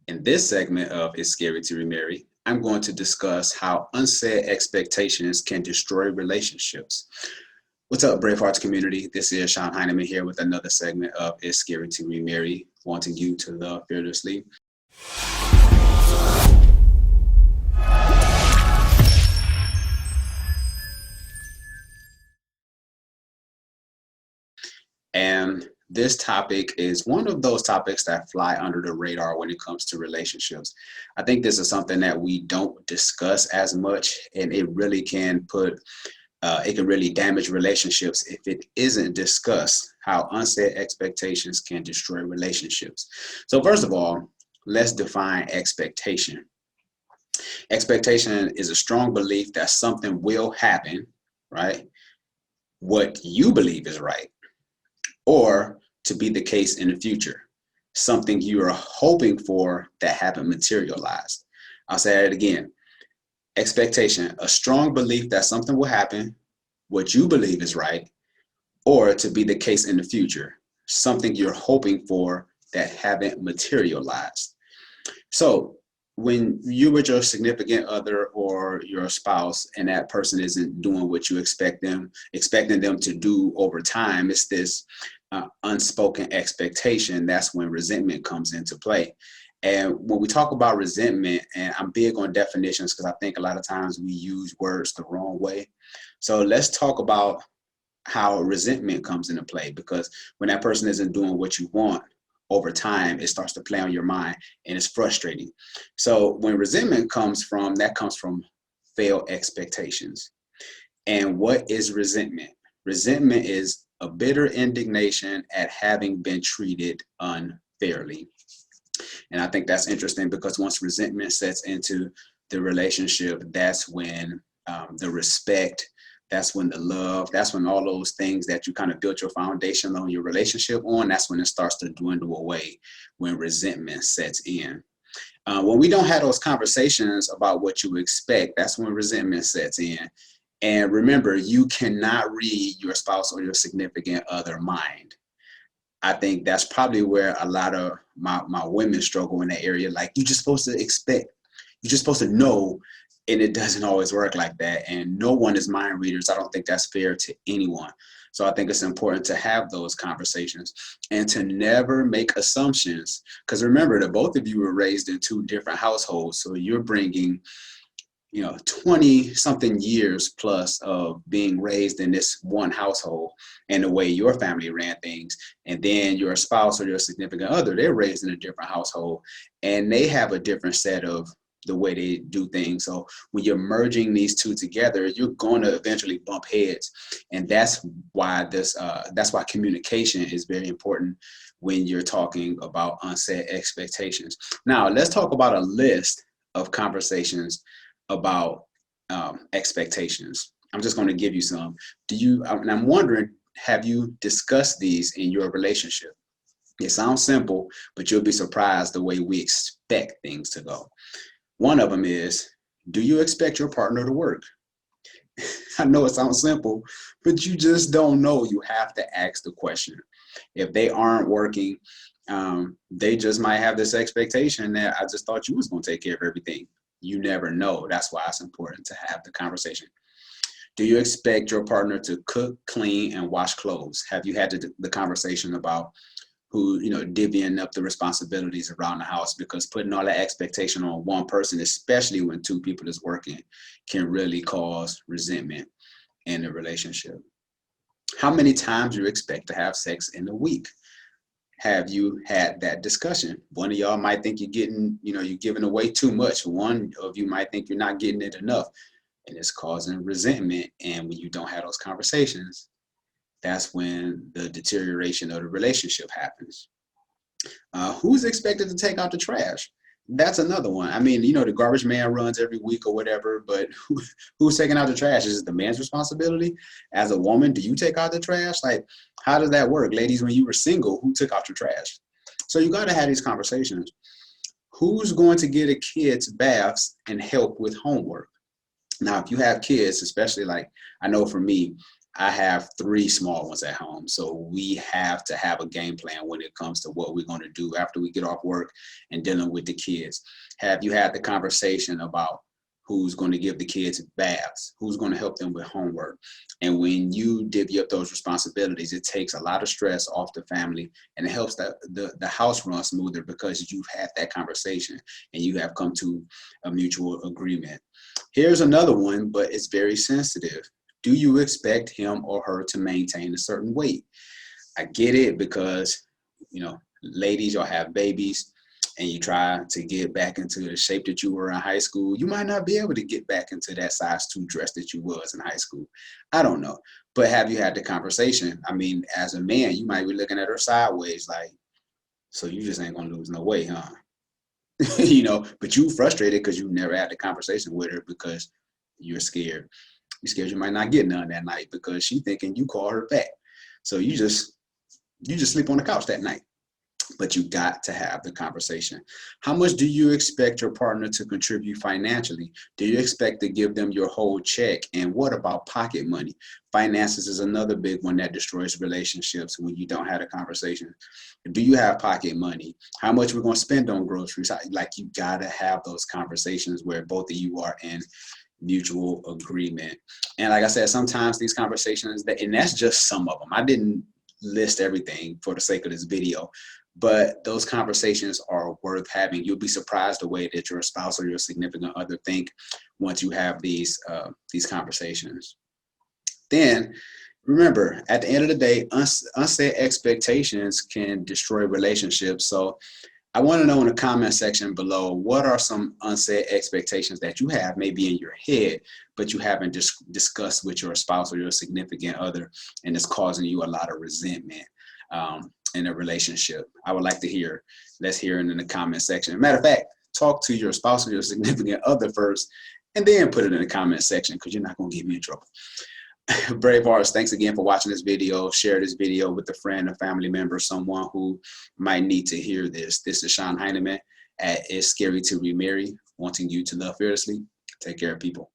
In this segment of It's Scary to Remarry, I'm going to discuss how unsaid expectations can destroy relationships. What's up, Brave Hearts community? This is Shon Hyneman here with another segment of It's Scary to Remarry, wanting you to love fearlessly. And this topic is one of those topics that fly under the radar when it comes to relationships. I think this is something that we don't discuss as much, and it really can it can really damage relationships if it isn't discussed. How unsaid expectations can destroy relationships. So first of all, let's define expectation. Expectation is a strong belief that something will happen, right? What you believe is right, or to be the case in the future. Something you are hoping for that haven't materialized. I'll say it again. Expectation, a strong belief that something will happen, what you believe is right, or to be the case in the future. Something you're hoping for that haven't materialized. So when you with your significant other or your spouse and that person isn't doing what you expecting them to do over time, it's this unspoken expectation. That's when resentment comes into play. And when we talk about resentment, and I'm big on definitions because I think a lot of times we use words the wrong way. So let's talk about how resentment comes into play, because when that person isn't doing what you want over time, it starts to play on your mind and it's frustrating. So when resentment comes from, that comes from failed expectations. And what is resentment? Resentment is a bitter indignation at having been treated unfairly. And I think that's interesting because once resentment sets into the relationship, that's when the respect, that's when the love, that's when all those things that you kind of built your foundation on your relationship on, that's when it starts to dwindle away, when resentment sets in. When we don't have those conversations about what you expect, that's when resentment sets in. And remember, you cannot read your spouse or your significant other mind. I think that's probably where a lot of my women struggle in that area. Like, you're just supposed to expect, you're just supposed to know, and it doesn't always work like that. And no one is mind readers. I don't think that's fair to anyone. So I think it's important to have those conversations and to never make assumptions. Because remember that both of you were raised in two different households. So you're bringing 20 something years plus of being raised in this one household and the way your family ran things. And then your spouse or your significant other, they're raised in a different household and they have a different set of the way they do things. So when you're merging these two together, you're going to eventually bump heads. And that's why communication is very important when you're talking about unsaid expectations. Now, let's talk about a list of conversations about expectations. I'm just going to give you some. And I'm wondering, have you discussed these in your relationship? It sounds simple, but you'll be surprised the way we expect things to go. One of them is, do you expect your partner to work? I know it sounds simple, but you just don't know. You have to ask the question. If they aren't working, they just might have this expectation that I just thought you was going to take care of everything. You never know. That's why it's important to have the conversation. Do you expect your partner to cook, clean, and wash clothes? Have you had the conversation about who, divvying up the responsibilities around the house? Because putting all that expectation on one person, especially when two people is working, can really cause resentment in the relationship. How many times you expect to have sex in a week? Have you had that discussion? One of y'all might think you're giving away too much. One of you might think you're not getting it enough, and it's causing resentment. And when you don't have those conversations, that's when the deterioration of the relationship happens. Who's expected to take out the trash? That's another one. I mean, the garbage man runs every week or whatever, but who's taking out the trash? Is it the man's responsibility? As a woman, do you take out the trash? Like, how does that work? Ladies, when you were single, who took out your trash? So you got to have these conversations. Who's going to get a kid's baths and help with homework? Now, if you have kids, especially like I know for me, I have 3 small ones at home. So we have to have a game plan when it comes to what we're going to do after we get off work and dealing with the kids. Have you had the conversation about who's going to give the kids baths, who's going to help them with homework? And when you divvy up those responsibilities, it takes a lot of stress off the family, and it helps the house run smoother because you've had that conversation and you have come to a mutual agreement. Here's another one, but it's very sensitive. Do you expect him or her to maintain a certain weight? I get it because, ladies, y'all have babies and you try to get back into the shape that you were in high school. You might not be able to get back into that size 2 dress that you was in high school. I don't know. But have you had the conversation? I mean, as a man, you might be looking at her sideways like, so you just ain't gonna lose no weight, huh? But you frustrated because you never had the conversation with her because you're scared. You're scared you might not get none that night because she thinking you call her fat. So you just sleep on the couch that night. But you got to have the conversation. How much do you expect your partner to contribute financially? Do you expect to give them your whole check? And what about pocket money? Finances is another big one that destroys relationships when you don't have a conversation. Do you have pocket money? How much we're going to spend on groceries? Like, you got to have those conversations where both of you are in mutual agreement. And like I said, sometimes these conversations, and that's just some of them. I didn't list everything for the sake of this video, but those conversations are worth having. You'll be surprised the way that your spouse or your significant other think once you have these conversations. Then remember, at the end of the day, unset expectations can destroy relationships. So I want to know in the comment section below, what are some unsaid expectations that you have maybe in your head, but you haven't discussed with your spouse or your significant other, and it's causing you a lot of resentment in a relationship? I would like to hear. Let's hear it in the comment section. Matter of fact, talk to your spouse or your significant other first, and then put it in the comment section, because you're not going to get me in trouble. Brave Hearts, thanks again for watching this video. Share this video with a friend, a family member, someone who might need to hear this. This is Shon Hyneman at It's Scary to Remarry, wanting you to love fearlessly. Take care, people.